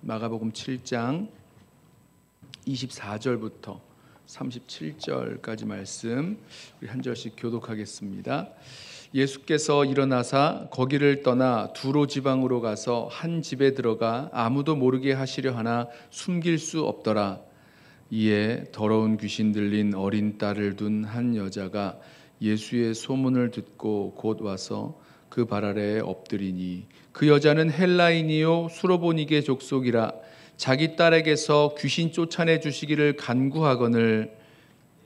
마가복음 7장 24절부터 37절까지 말씀 우리 한 절씩 교독하겠습니다. 예수께서 일어나사 거기를 떠나 두로 지방으로 가서 한 집에 들어가 아무도 모르게 하시려 하나 숨길 수 없더라. 이에 더러운 귀신 들린 어린 딸을 둔 한 여자가 예수의 소문을 듣고 곧 와서 그 발 아래에 엎드리니 그 여자는 헬라인이요 수로보니게 족속이라. 자기 딸에게서 귀신 쫓아내 주시기를 간구하거늘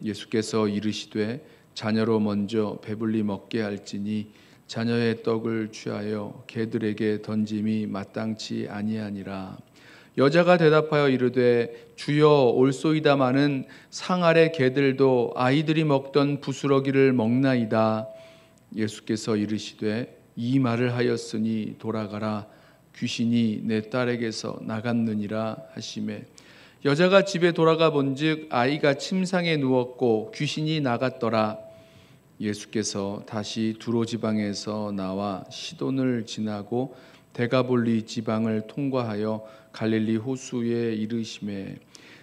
예수께서 이르시되 자녀로 먼저 배불리 먹게 할지니 자녀의 떡을 취하여 개들에게 던짐이 마땅치 아니하니라. 여자가 대답하여 이르되 주여 올소이다마는 상 아래 개들도 아이들이 먹던 부스러기를 먹나이다. 예수께서 이르시되 이 말을 하였으니 돌아가라. 귀신이 내 딸에게서 나갔느니라 하시매 여자가 집에 돌아가 본즉 아이가 침상에 누웠고 귀신이 나갔더라. 예수께서 다시 두로 지방에서 나와 시돈을 지나고 데가볼리 지방을 통과하여 갈릴리 호수에 이르시매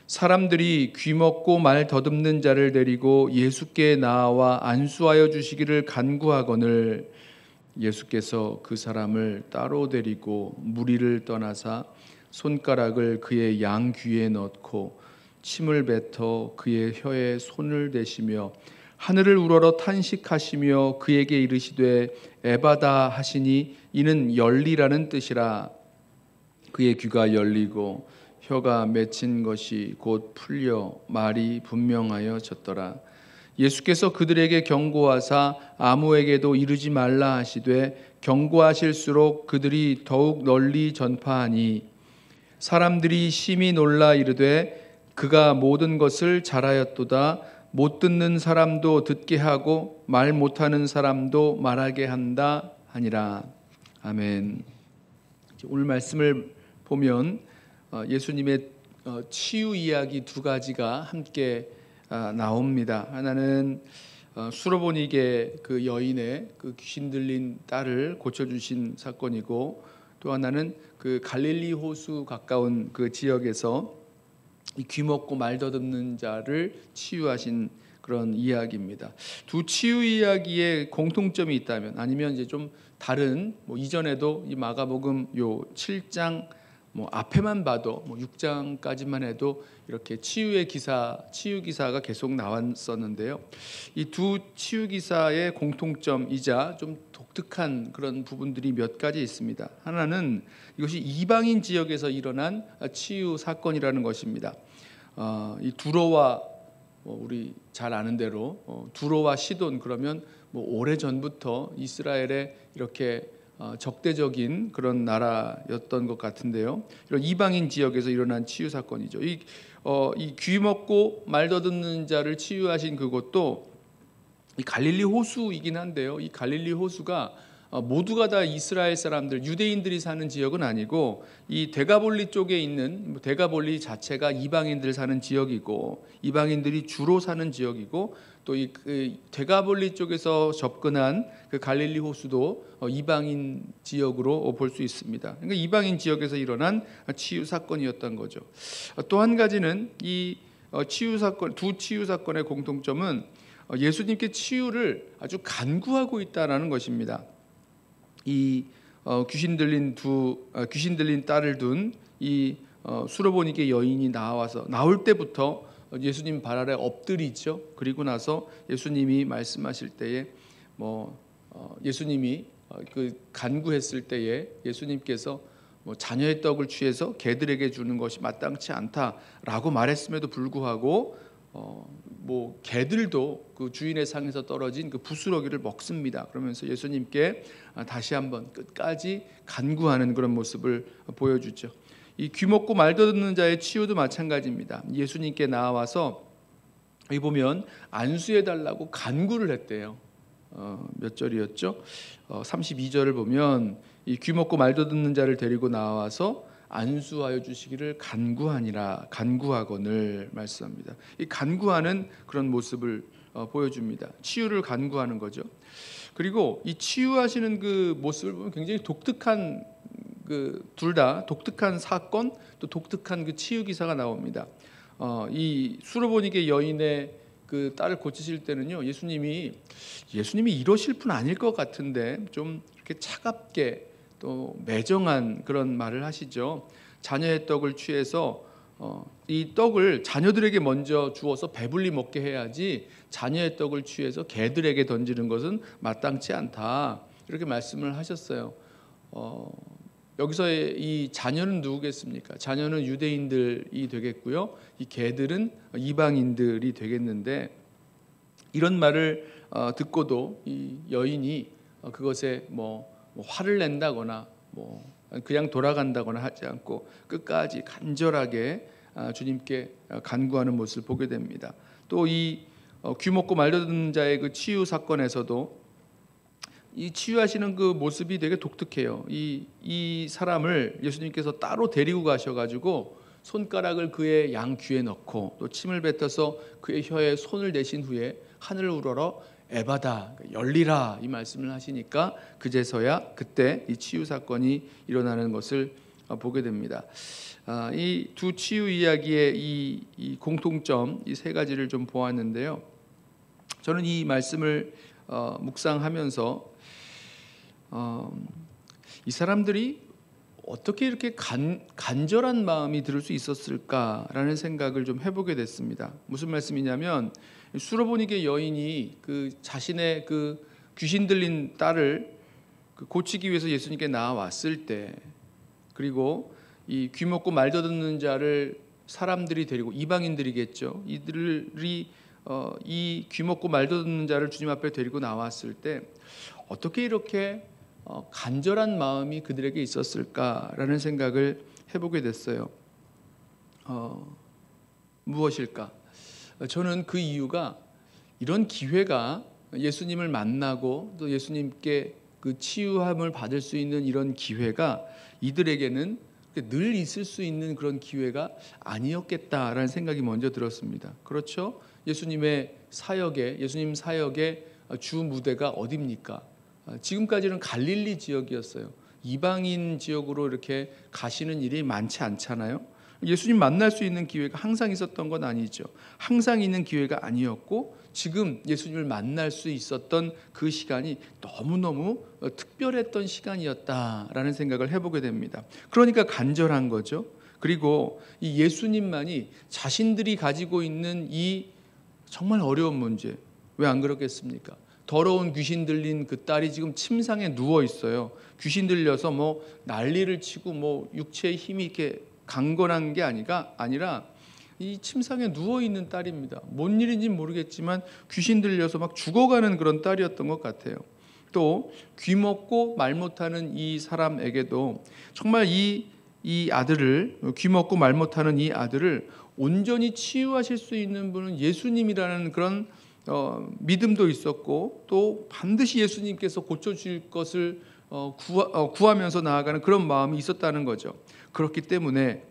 사람들이 귀먹고 말 더듬는 자를 데리고 예수께 나와 안수하여 주시기를 간구하거늘 예수께서 그 사람을 따로 데리고 무리를 떠나사 손가락을 그의 양 귀에 넣고 침을 뱉어 그의 혀에 손을 대시며 하늘을 우러러 탄식하시며 그에게 이르시되 에바다 하시니 이는 열리라는 뜻이라. 그의 귀가 열리고 혀가 맺힌 것이 곧 풀려 말이 분명하여졌더라. 예수께서 그들에게 경고하사 아무에게도 이르지 말라 하시되 경고하실수록 그들이 더욱 널리 전파하니 사람들이 심히 놀라 이르되 그가 모든 것을 잘하였도다. 못 듣는 사람도 듣게 하고 말 못하는 사람도 말하게 한다 하니라. 아멘. 오늘 말씀을 보면 예수님의 치유 이야기 두 가지가 함께 나옵니다. 하나는 수로보니게 그 여인의 그 귀신 들린 딸을 고쳐주신 사건이고, 또 하나는 그 갈릴리 호수 가까운 그 지역에서 이 귀먹고 말 더듬는 자를 치유하신 그런 이야기입니다. 두 치유 이야기에 공통점이 있다면, 아니면 이제 좀 다른 이전에도 이 마가복음 요 7장 앞에만 봐도 6장까지만 해도 이렇게 치유 기사가 계속 나왔었는데요. 이 두 치유 기사의 공통점이자 좀 독특한 그런 부분들이 몇 가지 있습니다. 하나는 이것이 이방인 지역에서 일어난 치유 사건이라는 것입니다. 이 두로와 우리 잘 아는 대로 두로와 시돈, 그러면 오래 전부터 이스라엘에 이렇게 적대적인 그런 나라였던 것 같은데요. 이런 이방인 지역에서 일어난 치유 사건이죠. 이 귀 먹고 말 더듬는 자를 치유하신 그것도 이 갈릴리 호수이긴 한데요. 이 갈릴리 호수가 모두가 다 이스라엘 사람들, 유대인들이 사는 지역은 아니고, 이 데가볼리 쪽에 있는 데가볼리 자체가 이방인들 사는 지역이고, 이방인들이 주로 사는 지역이고, 또 이 데가볼리 쪽에서 접근한 그 갈릴리 호수도 이방인 지역으로 볼 수 있습니다. 그러니까 이방인 지역에서 일어난 치유 사건이었던 거죠. 또 한 가지는 이 치유 사건, 두 치유 사건의 공통점은 예수님께 치유를 아주 간구하고 있다라는 것입니다. 이 귀신 들린 딸을 둔 이 수로보니게 여인이 나올 때부터 예수님 발 아래 엎드리죠. 그리고 나서 예수님이 말씀하실 때에 예수님이 그 간구했을 때에 예수님께서 자녀의 떡을 취해서 개들에게 주는 것이 마땅치 않다라고 말했음에도 불구하고 개들도 그 주인의 상에서 떨어진 그 부스러기를 먹습니다. 그러면서 예수님께 다시 한번 끝까지 간구하는 그런 모습을 보여주죠. 이 귀먹고 말 더듬는 자의 치유도 마찬가지입니다. 예수님께 나와서 여기 보면 안수해 달라고 간구를 했대요. 몇 절이었죠? 32절을 보면 이 귀먹고 말 더듬는 자를 데리고 나와서 안수하여 주시기를 간구하거늘 말씀합니다. 이 간구하는 그런 모습을 보여줍니다. 치유를 간구하는 거죠. 그리고 이 치유하시는 그 모습을 보면 굉장히 독특한 그 둘 다 독특한 사건, 또 독특한 그 치유 기사가 나옵니다. 이 수로보니게 여인의 그 딸을 고치실 때는요, 예수님이 이러실 분 아닐 것 같은데 좀 이렇게 차갑게 또 매정한 그런 말을 하시죠. 자녀의 떡을 취해서 이 떡을 자녀들에게 먼저 주어서 배불리 먹게 해야지, 자녀의 떡을 취해서 개들에게 던지는 것은 마땅치 않다, 이렇게 말씀을 하셨어요. 여기서의 이 자녀는 누구겠습니까? 자녀는 유대인들이 되겠고요, 이 개들은 이방인들이 되겠는데, 이런 말을 듣고도 이 여인이 그것에 뭐 화를 낸다거나 뭐 그냥 돌아간다거나 하지 않고 끝까지 간절하게 주님께 간구하는 모습을 보게 됩니다. 또 이 귀먹고 말려듣는 자의 그 치유 사건에서도 이 치유하시는 그 모습이 되게 독특해요. 이 사람을 예수님께서 따로 데리고 가셔가지고 손가락을 그의 양 귀에 넣고 또 침을 뱉어서 그의 혀에 손을 대신 후에 하늘을 우러러 에바다, 열리라, 이 말씀을 하시니까 그제서야 그때 이 치유 사건이 일어나는 것을 보게 됩니다. 이 두 치유 이야기의 이 공통점, 이 세 가지를 좀 보았는데요. 저는 이 말씀을 묵상하면서 이 사람들이 어떻게 이렇게 간절한 마음이 들을 수 있었을까라는 생각을 좀 해보게 됐습니다. 무슨 말씀이냐면, 수로보니게 여인이 그 자신의 그 귀신 들린 딸을 고치기 위해서 예수님께 나왔을 때, 그리고 이 귀먹고 말더듬는 자를 사람들이 데리고, 이방인들이겠죠, 이들이 이 귀먹고 말더듬는 자를 주님 앞에 데리고 나왔을 때 어떻게 이렇게 간절한 마음이 그들에게 있었을까라는 생각을 해보게 됐어요. 무엇일까? 저는 그 이유가, 이런 기회가 예수님을 만나고 또 예수님께 그 치유함을 받을 수 있는 이런 기회가 이들에게는 늘 있을 수 있는 그런 기회가 아니었겠다라는 생각이 먼저 들었습니다. 그렇죠? 예수님 사역의 주 무대가 어디입니까? 지금까지는 갈릴리 지역이었어요. 이방인 지역으로 이렇게 가시는 일이 많지 않잖아요. 예수님 만날 수 있는 기회가 항상 있었던 건 아니죠. 항상 있는 기회가 아니었고, 지금 예수님을 만날 수 있었던 그 시간이 너무너무 특별했던 시간이었다라는 생각을 해보게 됩니다. 그러니까 간절한 거죠. 그리고 이 예수님만이 자신들이 가지고 있는 이 정말 어려운 문제, 왜 안 그렇겠습니까? 더러운 귀신 들린 그 딸이 지금 침상에 누워 있어요. 귀신 들려서 뭐 난리를 치고 뭐 육체의 힘이 이렇게 강건한 게 아니라 이 침상에 누워 있는 딸입니다. 뭔 일인지 모르겠지만 귀신 들려서 막 죽어가는 그런 딸이었던 것 같아요. 또 귀먹고 말 못하는 이 사람에게도 정말 이 아들을, 귀먹고 말 못하는 이 아들을 온전히 치유하실 수 있는 분은 예수님이라는 그런 믿음도 있었고, 또 반드시 예수님께서 고쳐주실 것을 구하면서 나아가는 그런 마음이 있었다는 거죠. 그렇기 때문에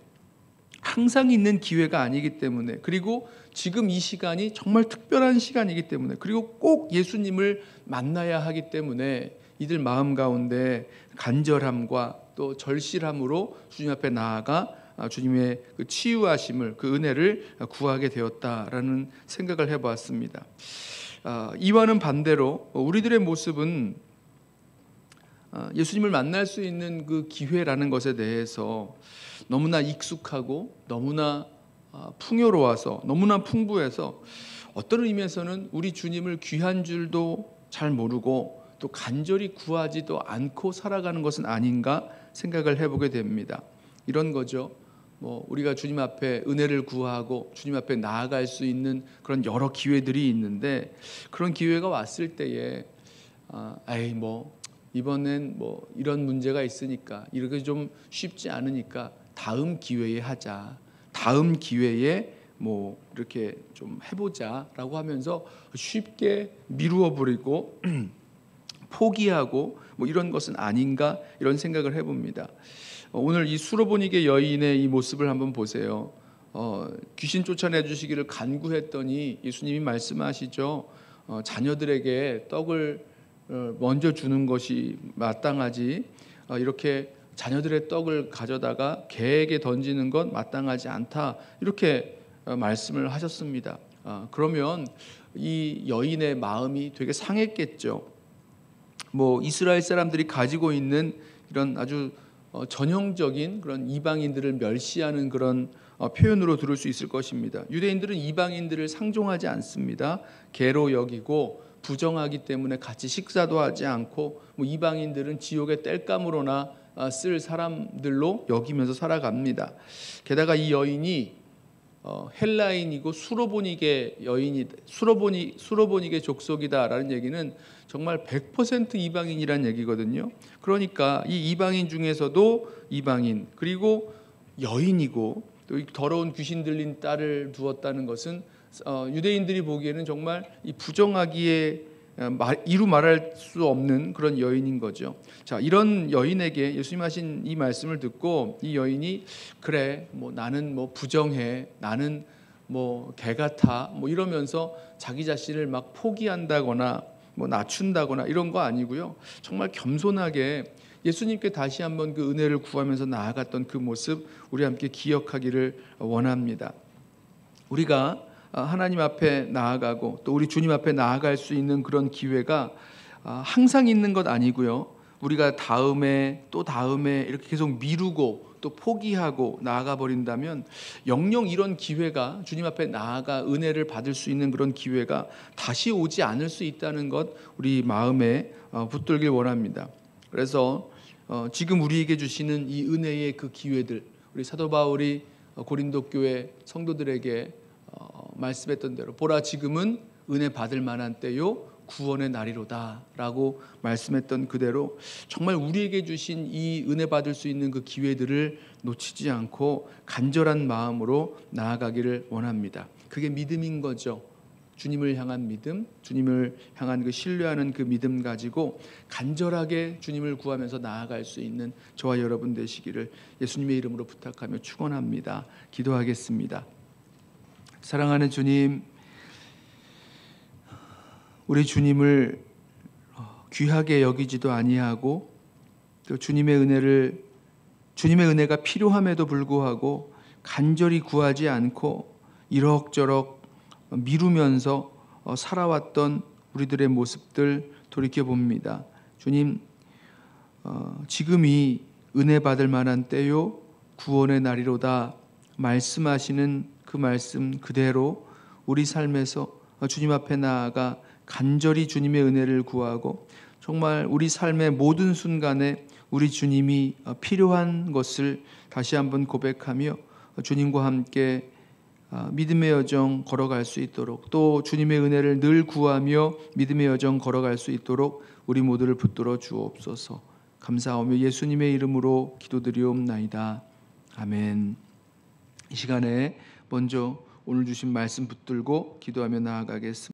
항상 있는 기회가 아니기 때문에, 그리고 지금 이 시간이 정말 특별한 시간이기 때문에, 그리고 꼭 예수님을 만나야 하기 때문에 이들 마음 가운데 간절함과 또 절실함으로 주님 앞에 나아가 주님의 그 치유하심을, 그 은혜를 구하게 되었다라는 생각을 해보았습니다. 이와는 반대로 우리들의 모습은 예수님을 만날 수 있는 그 기회라는 것에 대해서 너무나 익숙하고 너무나 풍요로워서, 너무나 풍부해서 어떤 의미에서는 우리 주님을 귀한 줄도 잘 모르고 또 간절히 구하지도 않고 살아가는 것은 아닌가 생각을 해보게 됩니다. 이런 거죠. 우리가 주님 앞에 은혜를 구하고 주님 앞에 나아갈 수 있는 그런 여러 기회들이 있는데, 그런 기회가 왔을 때에 이번엔 이런 문제가 있으니까, 이렇게 좀 쉽지 않으니까 다음 기회에 하자, 다음 기회에 이렇게 좀 해보자라고 하면서 쉽게 미루어 버리고 포기하고 이런 것은 아닌가, 이런 생각을 해봅니다. 오늘 이 수로보니게 여인의 이 모습을 한번 보세요. 귀신 쫓아내 주시기를 간구했더니 예수님이 말씀하시죠. 자녀들에게 떡을 먼저 주는 것이 마땅하지, 이렇게 자녀들의 떡을 가져다가 개에게 던지는 건 마땅하지 않다, 이렇게 말씀을 하셨습니다. 그러면 이 여인의 마음이 되게 상했겠죠. 뭐 이스라엘 사람들이 가지고 있는 이런 아주 전형적인 그런 이방인들을 멸시하는 그런 표현으로 들을 수 있을 것입니다. 유대인들은 이방인들을 상종하지 않습니다. 개로 여기고 부정하기 때문에 같이 식사도 하지 않고, 뭐 이방인들은 지옥의 땔감으로나 쓸 사람들로 여기면서 살아갑니다. 게다가 이 여인이 헬라인이고 수로보닉의 여인이 수로보닉의 족속이다라는 얘기는 정말 100% 이방인이란 얘기거든요. 그러니까 이 이방인 중에서도 이방인, 그리고 여인이고 또 이 더러운 귀신 들린 딸을 두었다는 것은 유대인들이 보기에는 정말 이 부정하기에 이루 말할 수 없는 그런 여인인 거죠. 자, 이런 여인에게 예수님 하신 이 말씀을 듣고 이 여인이 그래, 뭐 나는 뭐 부정해, 나는 뭐 개 같아, 뭐 이러면서 자기 자신을 막 포기한다거나 뭐 낮춘다거나 이런 거 아니고요. 정말 겸손하게 예수님께 다시 한번 그 은혜를 구하면서 나아갔던 그 모습, 우리 함께 기억하기를 원합니다. 우리가 하나님 앞에 나아가고 또 우리 주님 앞에 나아갈 수 있는 그런 기회가 항상 있는 것 아니고요. 우리가 다음에 또 다음에 이렇게 계속 미루고 또 포기하고 나아가 버린다면 영영 이런 기회가, 주님 앞에 나아가 은혜를 받을 수 있는 그런 기회가 다시 오지 않을 수 있다는 것, 우리 마음에 붙들길 원합니다. 그래서 지금 우리에게 주시는 이 은혜의 그 기회들, 우리 사도 바울이 고린도 교회 성도들에게 말씀했던 대로 보라, 지금은 은혜 받을 만한 때요 구원의 날이로다 라고 말씀했던 그대로 정말 우리에게 주신 이 은혜 받을 수 있는 그 기회들을 놓치지 않고 간절한 마음으로 나아가기를 원합니다. 그게 믿음인 거죠. 주님을 향한 믿음, 주님을 향한 그 신뢰하는 그 믿음 가지고 간절하게 주님을 구하면서 나아갈 수 있는 저와 여러분 되시기를 예수님의 이름으로 부탁하며 축원합니다. 기도하겠습니다. 사랑하는 주님, 우리 주님을 귀하게 여기지도 아니하고 또 주님의 은혜가 필요함에도 불구하고 간절히 구하지 않고 이럭저럭 미루면서 살아왔던 우리들의 모습들 돌이켜 봅니다. 주님, 지금이 은혜 받을 만한 때요 구원의 날이로다 말씀하시는 그 말씀 그대로 우리 삶에서 주님 앞에 나아가 간절히 주님의 은혜를 구하고 정말 우리 삶의 모든 순간에 우리 주님이 필요한 것을 다시 한번 고백하며 주님과 함께 믿음의 여정 걸어갈 수 있도록, 또 주님의 은혜를 늘 구하며 믿음의 여정 걸어갈 수 있도록 우리 모두를 붙들어 주옵소서. 감사하며 예수님의 이름으로 기도드리옵나이다. 아멘. 이 시간에 먼저 오늘 주신 말씀 붙들고 기도하며 나아가겠습니다.